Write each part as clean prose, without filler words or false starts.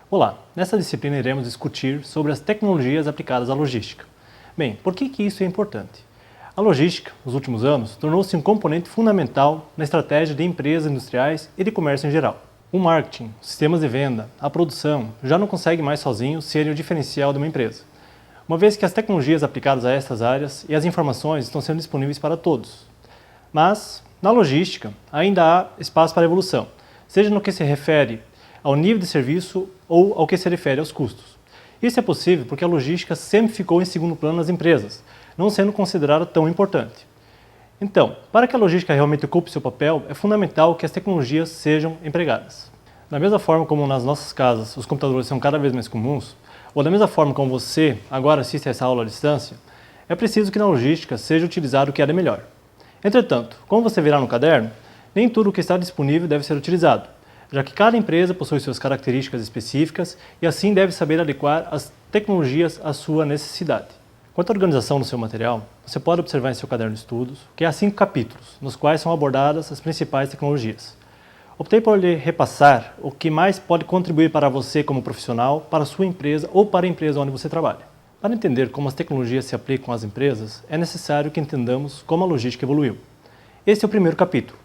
Olá, nessa disciplina iremos discutir sobre as tecnologias aplicadas à logística. Bem, por que isso é importante? A logística, nos últimos anos, tornou-se um componente fundamental na estratégia de empresas industriais e de comércio em geral. O marketing, os sistemas de venda, a produção já não conseguem mais sozinhos serem o diferencial de uma empresa, uma vez que as tecnologias aplicadas a estas áreas e as informações estão sendo disponíveis para todos. Mas, na logística, ainda há espaço para evolução, seja no que se refere ao nível de serviço ou ao que se refere aos custos. Isso é possível porque a logística sempre ficou em segundo plano nas empresas, não sendo considerada tão importante. Então, para que a logística realmente ocupe seu papel, é fundamental que as tecnologias sejam empregadas. Da mesma forma como nas nossas casas os computadores são cada vez mais comuns, ou da mesma forma como você agora assiste a essa aula à distância, é preciso que na logística seja utilizado o que há de melhor. Entretanto, como você verá no caderno, nem tudo o que está disponível deve ser utilizado, já que cada empresa possui suas características específicas e assim deve saber adequar as tecnologias à sua necessidade. Quanto à organização do seu material, você pode observar em seu caderno de estudos que há 5 capítulos, nos quais são abordadas as principais tecnologias. Optei por lhe repassar o que mais pode contribuir para você como profissional, para a sua empresa ou para a empresa onde você trabalha. Para entender como as tecnologias se aplicam às empresas, é necessário que entendamos como a logística evoluiu. Este é o primeiro capítulo.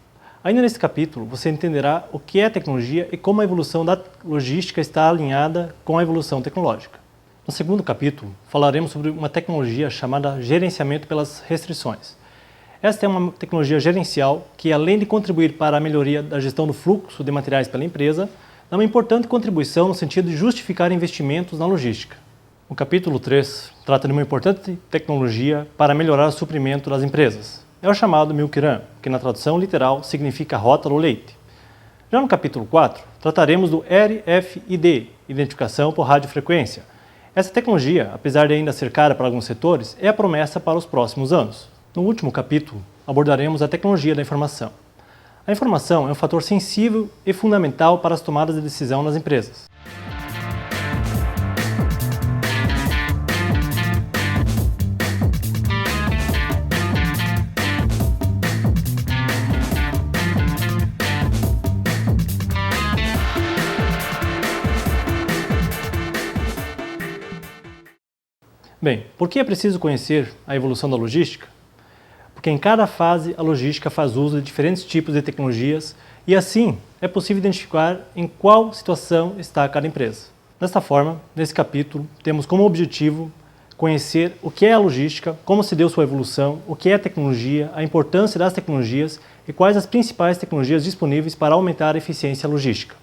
Ainda nesse capítulo, você entenderá o que é tecnologia e como a evolução da logística está alinhada com a evolução tecnológica. No segundo capítulo, falaremos sobre uma tecnologia chamada gerenciamento pelas restrições. Esta é uma tecnologia gerencial que, além de contribuir para a melhoria da gestão do fluxo de materiais pela empresa, dá uma importante contribuição no sentido de justificar investimentos na logística. O capítulo 3 trata de uma importante tecnologia para melhorar o suprimento das empresas. É o chamado Milk Run, que na tradução literal significa rótalo ou leite. Já no capítulo 4, trataremos do RFID, identificação por radiofrequência. Essa tecnologia, apesar de ainda ser cara para alguns setores, é a promessa para os próximos anos. No último capítulo, abordaremos a tecnologia da informação. A informação é um fator sensível e fundamental para as tomadas de decisão nas empresas. Bem, por que é preciso conhecer a evolução da logística? Porque em cada fase a logística faz uso de diferentes tipos de tecnologias e assim é possível identificar em qual situação está cada empresa. Desta forma, nesse capítulo, temos como objetivo conhecer o que é a logística, como se deu sua evolução, o que é a tecnologia, a importância das tecnologias e quais as principais tecnologias disponíveis para aumentar a eficiência logística.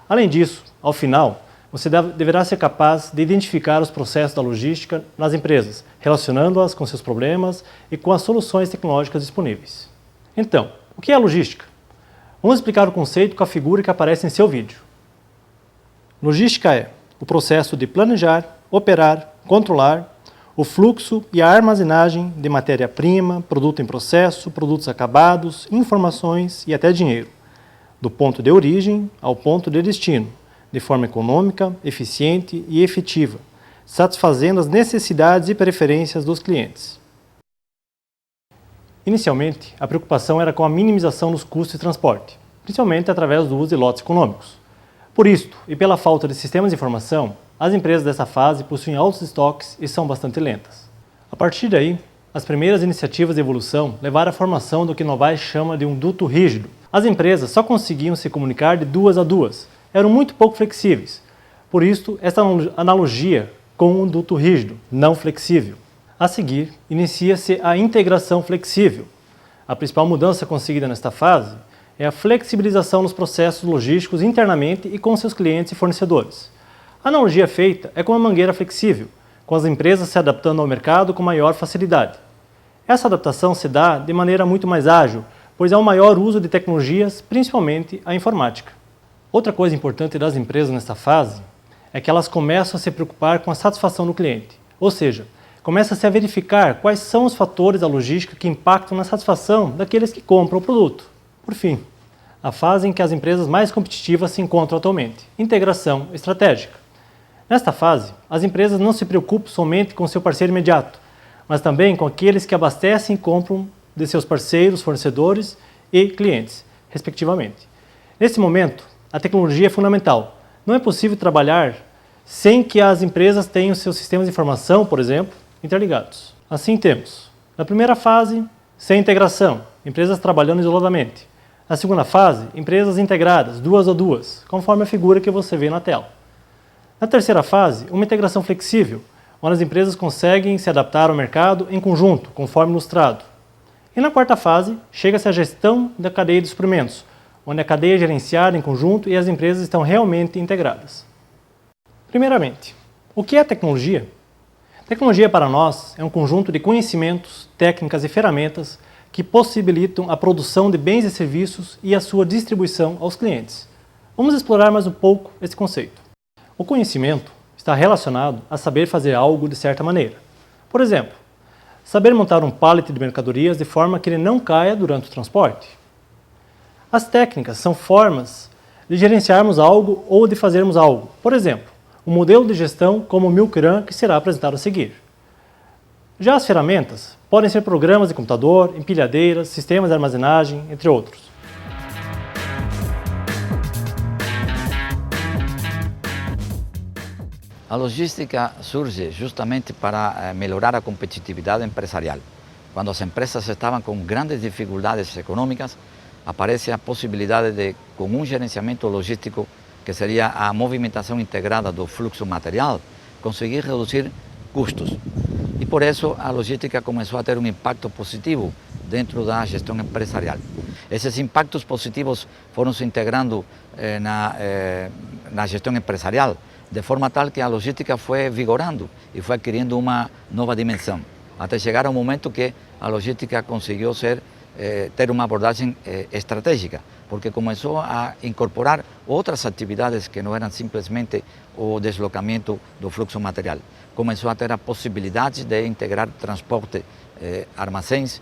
Além disso, ao final, você deverá ser capaz de identificar os processos da logística nas empresas, relacionando-as com seus problemas e com as soluções tecnológicas disponíveis. Então, o que é a logística? Vamos explicar o conceito com a figura que aparece em seu vídeo. Logística é o processo de planejar, operar, controlar o fluxo e a armazenagem de matéria-prima, produto em processo, produtos acabados, informações e até dinheiro, do ponto de origem ao ponto de destino, de forma econômica, eficiente e efetiva, satisfazendo as necessidades e preferências dos clientes. Inicialmente, a preocupação era com a minimização dos custos de transporte, principalmente através do uso de lotes econômicos. Por isto, e pela falta de sistemas de informação, as empresas dessa fase possuem altos estoques e são bastante lentas. A partir daí, as primeiras iniciativas de evolução levaram à formação do que Novaes chama de um duto rígido. As empresas só conseguiam se comunicar de duas a duas, eram muito pouco flexíveis. Por isso, esta analogia com um duto rígido, não flexível. A seguir, inicia-se a integração flexível. A principal mudança conseguida nesta fase é a flexibilização dos processos logísticos internamente e com seus clientes e fornecedores. A analogia feita é com a mangueira flexível, com as empresas se adaptando ao mercado com maior facilidade. Essa adaptação se dá de maneira muito mais ágil, pois há um maior uso de tecnologias, principalmente a informática. Outra coisa importante das empresas nesta fase é que elas começam a se preocupar com a satisfação do cliente, ou seja, começa-se a verificar quais são os fatores da logística que impactam na satisfação daqueles que compram o produto. Por fim, a fase em que as empresas mais competitivas se encontram atualmente, integração estratégica. Nesta fase, as empresas não se preocupam somente com seu parceiro imediato, mas também com aqueles que abastecem e compram de seus parceiros, fornecedores e clientes, respectivamente. Nesse momento, a tecnologia é fundamental, Não é possível trabalhar sem que as empresas tenham seus sistemas de informação, por exemplo, interligados. Assim temos, na primeira fase, sem integração, empresas trabalhando isoladamente. Na segunda fase, empresas integradas, duas a duas, conforme a figura que você vê na tela. Na terceira fase, uma integração flexível, onde as empresas conseguem se adaptar ao mercado em conjunto, conforme ilustrado. E na quarta fase, chega-se à gestão da cadeia de suprimentos, onde a cadeia é gerenciada em conjunto e as empresas estão realmente integradas. Primeiramente, o que é tecnologia? Tecnologia para nós é um conjunto de conhecimentos, técnicas e ferramentas que possibilitam a produção de bens e serviços e a sua distribuição aos clientes. Vamos explorar mais um pouco esse conceito. O conhecimento está relacionado a saber fazer algo de certa maneira. Por exemplo, saber montar um pallet de mercadorias de forma que ele não caia durante o transporte. As técnicas são formas de gerenciarmos algo ou de fazermos algo. Por exemplo, um modelo de gestão como o Milk Run que será apresentado a seguir. Já as ferramentas podem ser programas de computador, empilhadeiras, sistemas de armazenagem, entre outros. A logística surge justamente para melhorar a competitividade empresarial. Quando as empresas estavam com grandes dificuldades econômicas, aparece a possibilidade de, com um gerenciamento logístico, que seria a movimentação integrada do fluxo material, conseguir reduzir custos. E por isso a logística começou a ter um impacto positivo dentro da gestão empresarial. Esses impactos positivos foram se integrando na gestão empresarial, de forma tal que a logística foi vigorando e foi adquirindo uma nova dimensão, até chegar ao momento que a logística conseguiu ter uma abordagem estratégica, porque começou a incorporar outras atividades que não eram simplesmente o deslocamento do fluxo material. Começou a ter a possibilidade de integrar transporte, armazéns,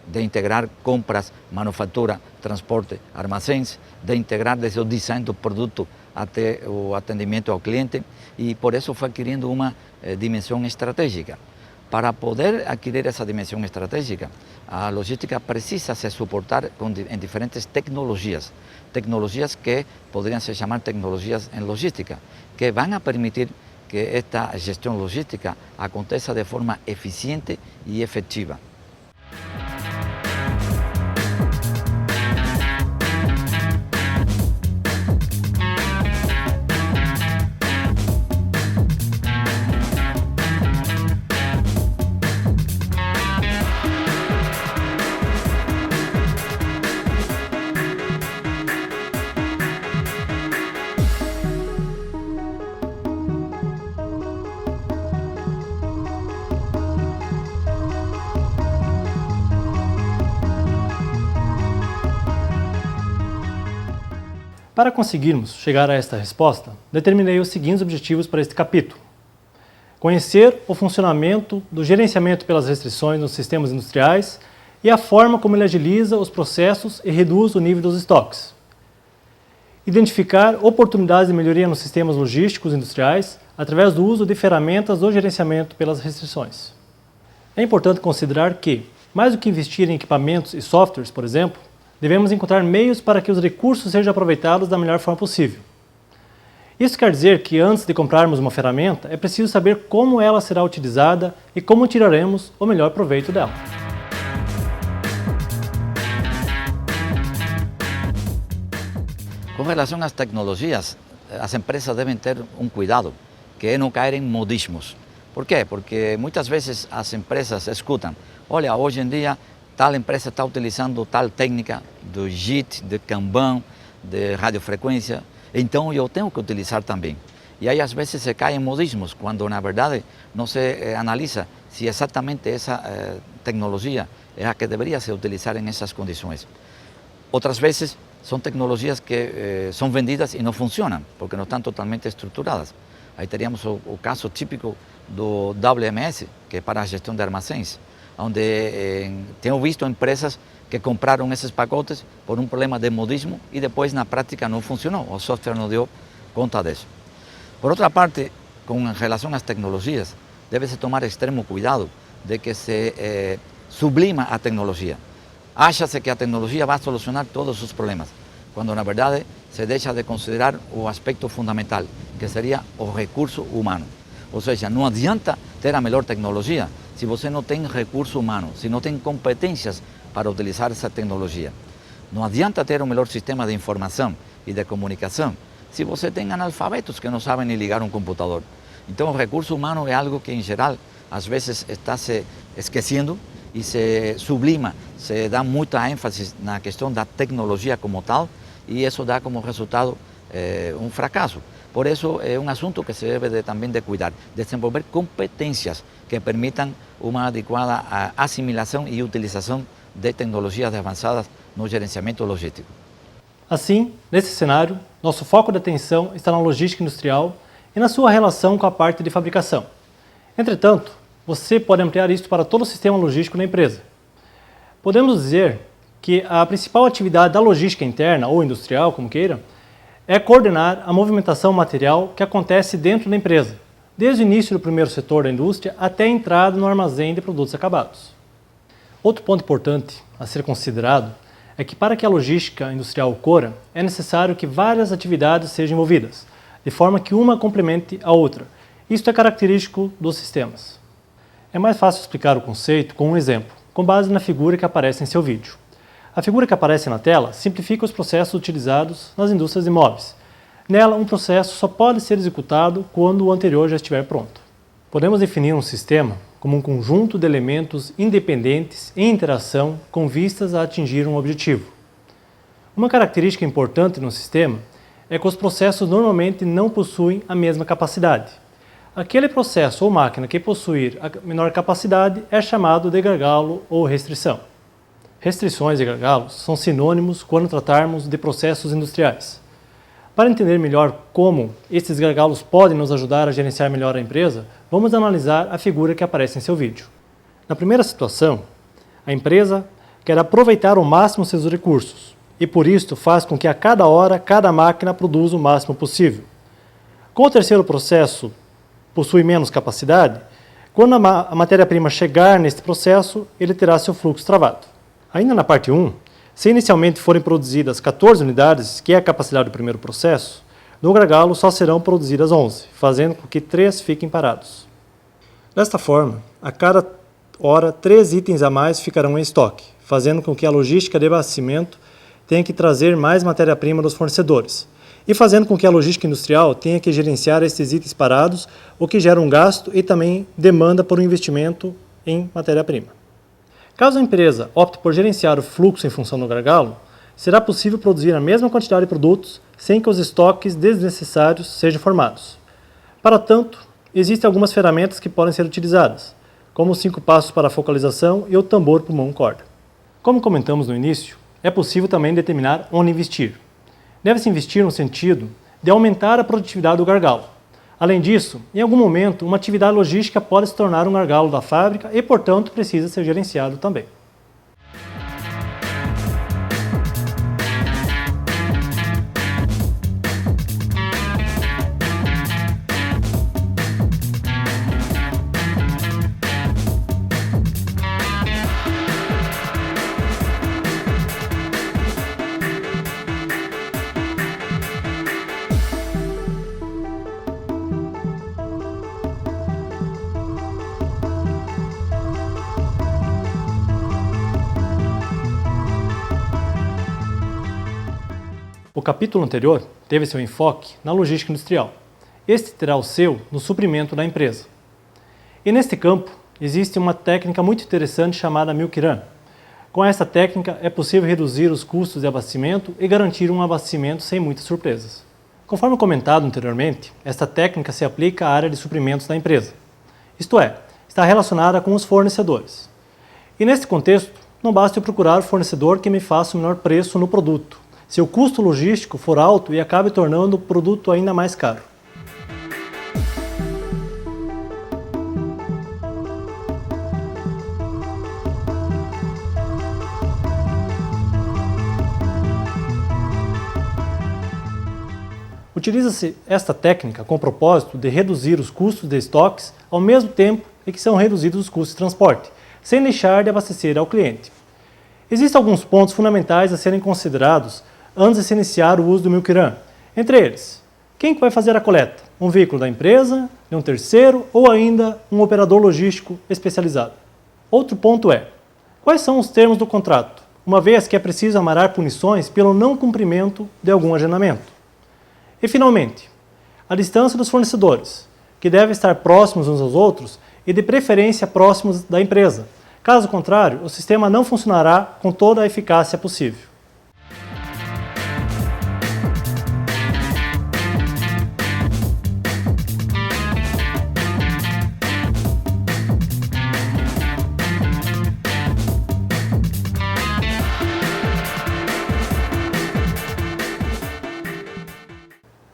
de integrar compras, manufatura, transporte, armazéns, de integrar desde o design do produto até o atendimento ao cliente, e por isso foi adquirindo uma dimensão estratégica. Para poder adquirir essa dimensão estratégica, a logística precisa se suportar em diferentes tecnologias que poderiam se chamar tecnologias em logística, que vão a permitir que esta gestão logística aconteça de forma eficiente e efetiva. Para conseguirmos chegar a esta resposta, determinei os seguintes objetivos para este capítulo. Conhecer o funcionamento do gerenciamento pelas restrições nos sistemas industriais e a forma como ele agiliza os processos e reduz o nível dos estoques. Identificar oportunidades de melhoria nos sistemas logísticos industriais através do uso de ferramentas do gerenciamento pelas restrições. É importante considerar que, mais do que investir em equipamentos e softwares, por exemplo, devemos encontrar meios para que os recursos sejam aproveitados da melhor forma possível. Isso quer dizer que antes de comprarmos uma ferramenta, é preciso saber como ela será utilizada e como tiraremos o melhor proveito dela. Com relação às tecnologias, as empresas devem ter um cuidado, que é não cair em modismos. Por quê? Porque muitas vezes as empresas escutam, olha, hoje em dia tal empresa está utilizando tal técnica do JIT, de Kanban, de radiofrequência, então eu tenho que utilizar também. E aí às vezes se cai em modismos, quando na verdade não se analisa se exatamente essa tecnologia é a que deveria se utilizar em essas condições. Outras vezes são tecnologias que são vendidas e não funcionam, porque não estão totalmente estruturadas. Aí teríamos o caso típico do WMS, que é para a gestão de armazéns, onde tenho visto empresas que compraram esses pacotes por um problema de modismo e depois na prática não funcionou, o software não deu conta disso. Por outra parte, com relação às tecnologias, deve-se tomar extremo cuidado de que se sublima a tecnologia. Acha-se que a tecnologia vai solucionar todos os problemas, quando na verdade se deixa de considerar o aspecto fundamental, que seria o recurso humano. Ou seja, não adianta ter a melhor tecnologia se você não tem recurso humano, se não tem competências para utilizar essa tecnologia. Não adianta ter o melhor sistema de informação e de comunicação se você tem analfabetos que não sabem nem ligar um computador. Então, o recurso humano é algo que, em geral, às vezes está se esquecendo e se sublima, se dá muita ênfase na questão da tecnologia como tal, e isso dá como resultado um fracasso. Por isso, é um assunto que se deve também de cuidar, desenvolver competências que permitam uma adequada assimilação e utilização de tecnologias avançadas no gerenciamento logístico. Assim, nesse cenário, nosso foco de atenção está na logística industrial e na sua relação com a parte de fabricação. Entretanto, você pode ampliar isso para todo o sistema logístico da empresa. Podemos dizer que a principal atividade da logística interna ou industrial, como queira, é coordenar a movimentação material que acontece dentro da empresa, desde o início do primeiro setor da indústria até a entrada no armazém de produtos acabados. Outro ponto importante a ser considerado é que para que a logística industrial ocorra, é necessário que várias atividades sejam envolvidas, de forma que uma complemente a outra. Isto é característico dos sistemas. É mais fácil explicar o conceito com um exemplo, com base na figura que aparece em seu vídeo. A figura que aparece na tela simplifica os processos utilizados nas indústrias de móveis. Nela, um processo só pode ser executado quando o anterior já estiver pronto. Podemos definir um sistema como um conjunto de elementos independentes em interação com vistas a atingir um objetivo. Uma característica importante no sistema é que os processos normalmente não possuem a mesma capacidade. Aquele processo ou máquina que possuir a menor capacidade é chamado de gargalo ou restrição. Restrições e gargalos são sinônimos quando tratarmos de processos industriais. Para entender melhor como esses gargalos podem nos ajudar a gerenciar melhor a empresa, vamos analisar a figura que aparece em seu vídeo. Na primeira situação, a empresa quer aproveitar ao máximo seus recursos e por isso faz com que a cada hora cada máquina produza o máximo possível. Com o terceiro processo possui menos capacidade, quando a matéria-prima chegar neste processo, ele terá seu fluxo travado. Ainda na parte 1, se inicialmente forem produzidas 14 unidades, que é a capacidade do primeiro processo, no gargalo só serão produzidas 11, fazendo com que 3 fiquem parados. Desta forma, a cada hora 3 itens a mais ficarão em estoque, fazendo com que a logística de abastecimento tenha que trazer mais matéria-prima dos fornecedores, e fazendo com que a logística industrial tenha que gerenciar estes itens parados, o que gera um gasto e também demanda por um investimento em matéria-prima. Caso a empresa opte por gerenciar o fluxo em função do gargalo, será possível produzir a mesma quantidade de produtos sem que os estoques desnecessários sejam formados. Para tanto, existem algumas ferramentas que podem ser utilizadas, como os 5 passos para a focalização e o tambor pulmão-corda. Como comentamos no início, é possível também determinar onde investir. Deve-se investir no sentido de aumentar a produtividade do gargalo. Além disso, em algum momento, uma atividade logística pode se tornar um gargalo da fábrica e, portanto, precisa ser gerenciado também. O capítulo anterior teve seu enfoque na logística industrial. Este terá o seu no suprimento da empresa. E neste campo, existe uma técnica muito interessante chamada Milk Run. Com essa técnica, é possível reduzir os custos de abastecimento e garantir um abastecimento sem muitas surpresas. Conforme comentado anteriormente, esta técnica se aplica à área de suprimentos da empresa. Isto é, está relacionada com os fornecedores. E neste contexto, não basta eu procurar o fornecedor que me faça o menor preço no produto, se o custo logístico for alto e acabe tornando o produto ainda mais caro. Utiliza-se esta técnica com o propósito de reduzir os custos de estoques ao mesmo tempo em que são reduzidos os custos de transporte, sem deixar de abastecer ao cliente. Existem alguns pontos fundamentais a serem considerados antes de se iniciar o uso do Milk-Run. Entre eles, quem vai fazer a coleta? Um veículo da empresa, de um terceiro ou ainda um operador logístico especializado? Outro ponto é, quais são os termos do contrato, uma vez que é preciso amarrar punições pelo não cumprimento de algum agendamento? E finalmente, a distância dos fornecedores, que devem estar próximos uns aos outros e de preferência próximos da empresa. Caso contrário, o sistema não funcionará com toda a eficácia possível.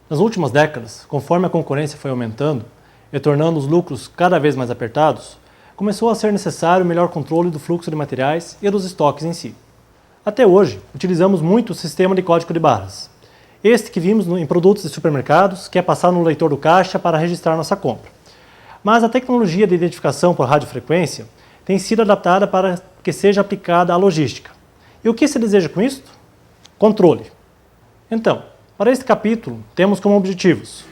Nas últimas décadas, conforme a concorrência foi aumentando e tornando os lucros cada vez mais apertados, começou a ser necessário melhor controle do fluxo de materiais e dos estoques em si. Até hoje, utilizamos muito o sistema de código de barras. Este que vimos em produtos de supermercados, que é passar no leitor do caixa para registrar nossa compra. Mas a tecnologia de identificação por radiofrequência tem sido adaptada para que seja aplicada à logística. E o que se deseja com isto? Controle. Então, para este capítulo, temos como objetivos: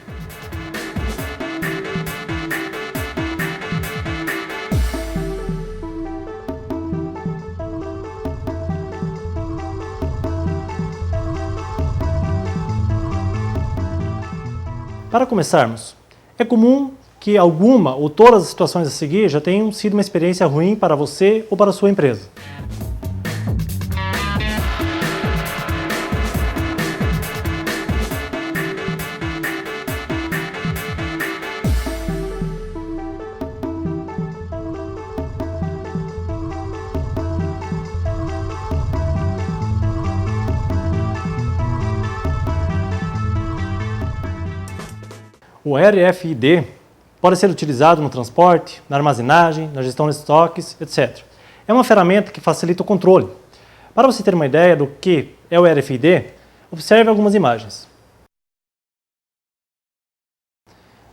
para começarmos, é comum que alguma ou todas as situações a seguir já tenham sido uma experiência ruim para você ou para a sua empresa. O RFID pode ser utilizado no transporte, na armazenagem, na gestão de estoques, etc. É uma ferramenta que facilita o controle. Para você ter uma ideia do que é o RFID, observe algumas imagens.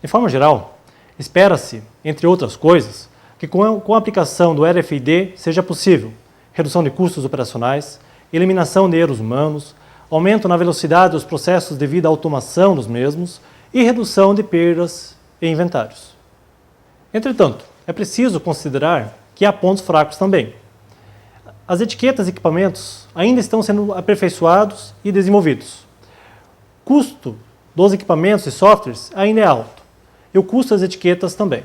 De forma geral, espera-se, entre outras coisas, que com a aplicação do RFID seja possível redução de custos operacionais, eliminação de erros humanos, aumento na velocidade dos processos devido à automação dos mesmos, e redução de perdas e inventários. Entretanto, é preciso considerar que há pontos fracos também. As etiquetas e equipamentos ainda estão sendo aperfeiçoados e desenvolvidos. O custo dos equipamentos e softwares ainda é alto, e o custo das etiquetas também.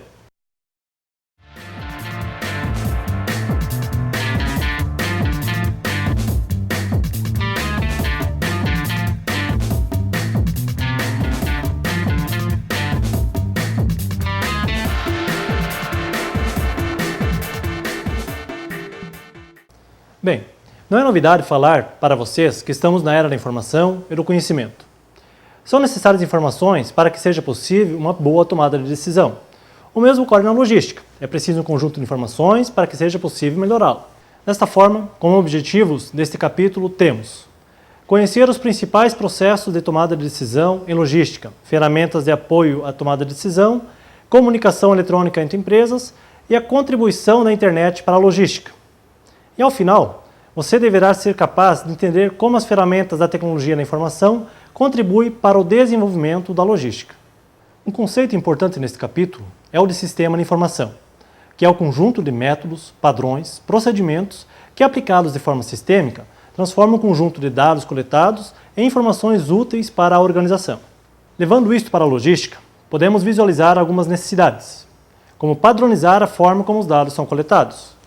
Bem, não é novidade falar para vocês que estamos na era da informação e do conhecimento. São necessárias informações para que seja possível uma boa tomada de decisão. O mesmo ocorre na logística. É preciso um conjunto de informações para que seja possível melhorá-la. Desta forma, como objetivos deste capítulo temos: conhecer os principais processos de tomada de decisão em logística, ferramentas de apoio à tomada de decisão, comunicação eletrônica entre empresas e a contribuição da internet para a logística. E ao final, você deverá ser capaz de entender como as ferramentas da tecnologia da informação contribuem para o desenvolvimento da logística. Um conceito importante neste capítulo é o de sistema de informação, que é o conjunto de métodos, padrões, procedimentos que, aplicados de forma sistêmica, transformam um conjunto de dados coletados em informações úteis para a organização. Levando isto para a logística, podemos visualizar algumas necessidades, como padronizar a forma como os dados são coletados.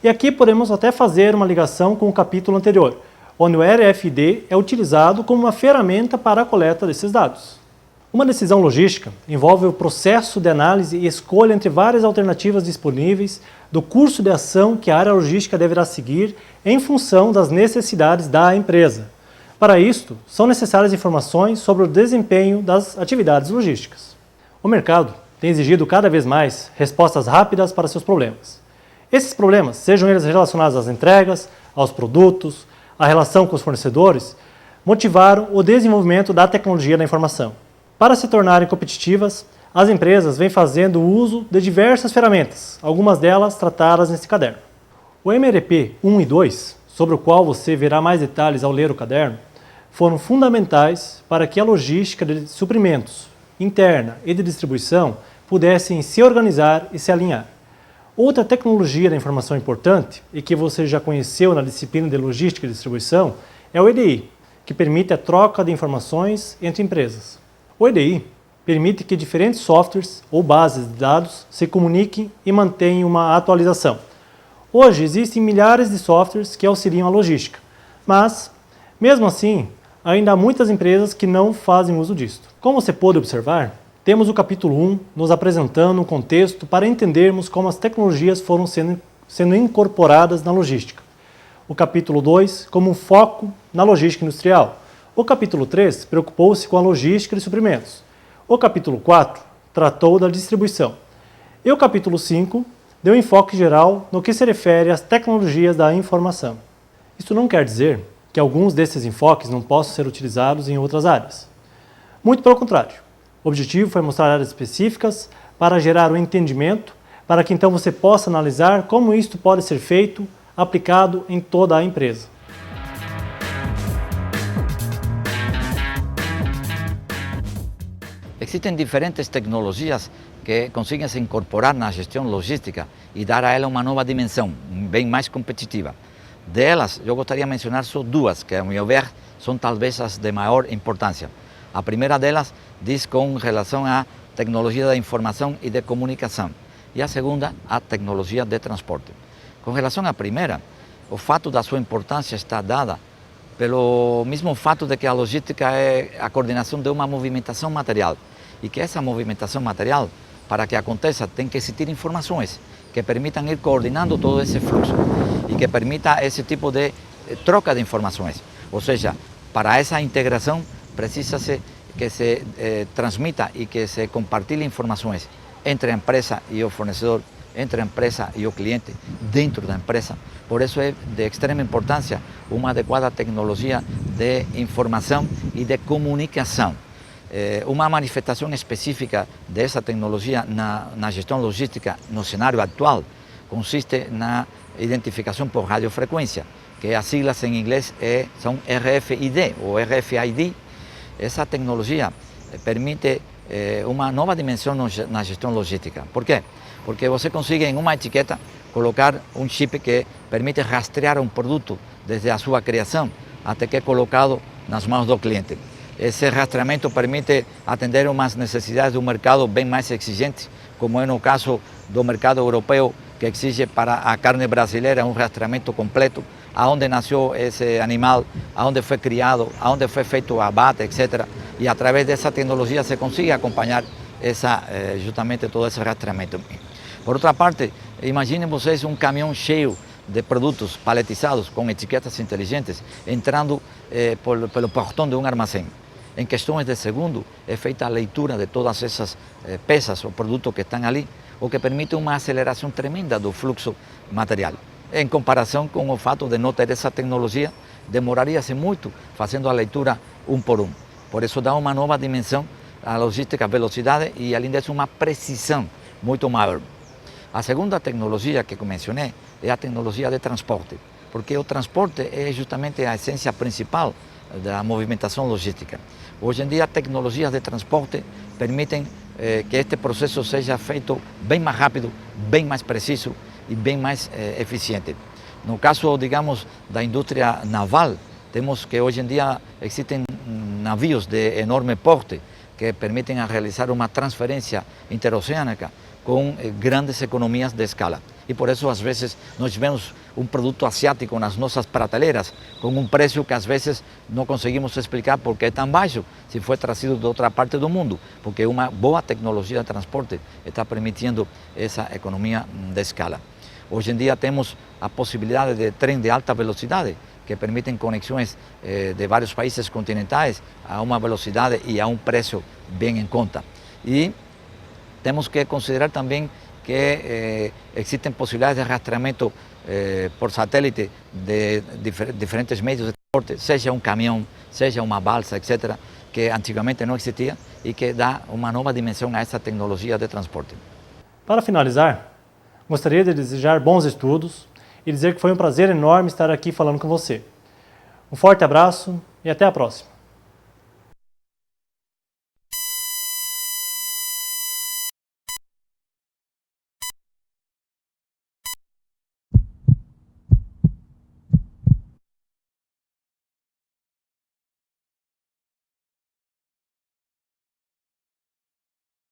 E aqui podemos até fazer uma ligação com o capítulo anterior, onde o RFID é utilizado como uma ferramenta para a coleta desses dados. Uma decisão logística envolve o processo de análise e escolha entre várias alternativas disponíveis do curso de ação que a área logística deverá seguir em função das necessidades da empresa. Para isto, são necessárias informações sobre o desempenho das atividades logísticas. O mercado tem exigido cada vez mais respostas rápidas para seus problemas. Esses problemas, sejam eles relacionados às entregas, aos produtos, à relação com os fornecedores, motivaram o desenvolvimento da tecnologia da informação. Para se tornarem competitivas, as empresas vêm fazendo uso de diversas ferramentas, algumas delas tratadas nesse caderno. O MRP 1 e 2, sobre o qual você verá mais detalhes ao ler o caderno, foram fundamentais para que a logística de suprimentos interna e de distribuição pudessem se organizar e se alinhar. Outra tecnologia da informação importante, e que você já conheceu na disciplina de logística e distribuição, é o EDI, que permite a troca de informações entre empresas. O EDI permite que diferentes softwares ou bases de dados se comuniquem e mantenham uma atualização. Hoje existem milhares de softwares que auxiliam a logística, mas, mesmo assim, ainda há muitas empresas que não fazem uso disto. Como você pôde observar, temos o capítulo 1 nos apresentando um contexto para entendermos como as tecnologias foram sendo incorporadas na logística. O capítulo 2 como um foco na logística industrial. O capítulo 3 preocupou-se com a logística de suprimentos. O capítulo 4 tratou da distribuição. E o capítulo 5 deu enfoque geral no que se refere às tecnologias da informação. Isso não quer dizer que alguns desses enfoques não possam ser utilizados em outras áreas. Muito pelo contrário. O objetivo foi mostrar áreas específicas para gerar um entendimento, para que então você possa analisar como isto pode ser feito, aplicado em toda a empresa. Existem diferentes tecnologias que conseguem se incorporar na gestão logística e dar a ela uma nova dimensão, bem mais competitiva. Delas, eu gostaria de mencionar só duas, que, a meu ver, são talvez as de maior importância. A primeira delas diz com relação à tecnologia da informação e de comunicação, e a segunda, a tecnologia de transporte. Com relação à primeira, o fato da sua importância está dada pelo mesmo fato de que a logística é a coordenação de uma movimentação material e que essa movimentação material, para que aconteça, tem que existir informações que permitam ir coordenando todo esse fluxo e que permita esse tipo de troca de informações. Ou seja, para essa integração precisa-se que se transmita e que se compartilhe informações entre a empresa e o fornecedor, entre a empresa e o cliente, dentro da empresa. Por isso é de extrema importância uma adequada tecnologia de informação e de comunicação. Uma manifestação específica dessa tecnologia na gestão logística no cenário atual consiste na identificação por radiofrequência, que as siglas em inglês são RFID ou RFID. Essa tecnologia permite uma nova dimensão na gestão logística. Por quê? Porque você consegue em uma etiqueta colocar um chip que permite rastrear um produto desde a sua criação até que é colocado nas mãos do cliente. Esse rastreamento permite atender umas necessidades do mercado bem mais exigentes, como é no caso do mercado europeu, que exige para a carne brasileira um rastreamento completo, aonde nasceu esse animal, aonde foi criado, aonde foi feito o abate, etc. E através dessa tecnologia se consegue acompanhar justamente todo esse rastreamento. Por outra parte, imaginem vocês um caminhão cheio de produtos paletizados com etiquetas inteligentes entrando pelo portão de um armazém. Em questões de segundo é feita a leitura de todas essas peças ou produtos que estão ali, o que permite uma aceleração tremenda do fluxo material. Em comparação com o fato de não ter essa tecnologia, demoraria-se muito fazendo a leitura um por um. Por isso dá uma nova dimensão à logística, velocidade e, além disso, uma precisão muito maior. A segunda tecnologia que mencionei é a tecnologia de transporte, porque o transporte é justamente a essência principal da movimentação logística. Hoje em dia, tecnologias de transporte permitem que este processo seja feito bem mais rápido, bem mais preciso e bem mais eficiente. No caso, digamos, da indústria naval, temos que hoje em dia existem navios de enorme porte que permitem realizar uma transferência interoceânica com grandes economias de escala. E por isso, às vezes, nós vemos um produto asiático nas nossas prateleiras com um preço que às vezes não conseguimos explicar porque é tão baixo se foi trazido de outra parte do mundo, porque uma boa tecnologia de transporte está permitindo essa economia de escala. Hoje em dia temos a possibilidade de trem de alta velocidade, que permitem conexões de vários países continentais a uma velocidade e a um preço bem em conta. E temos que considerar também que existem possibilidades de rastreamento por satélite de diferentes meios de transporte, seja um caminhão, seja uma balsa, etc., que antigamente não existia e que dá uma nova dimensão a essa tecnologia de transporte. Para finalizar, gostaria de desejar bons estudos e dizer que foi um prazer enorme estar aqui falando com você. Um forte abraço e até a próxima!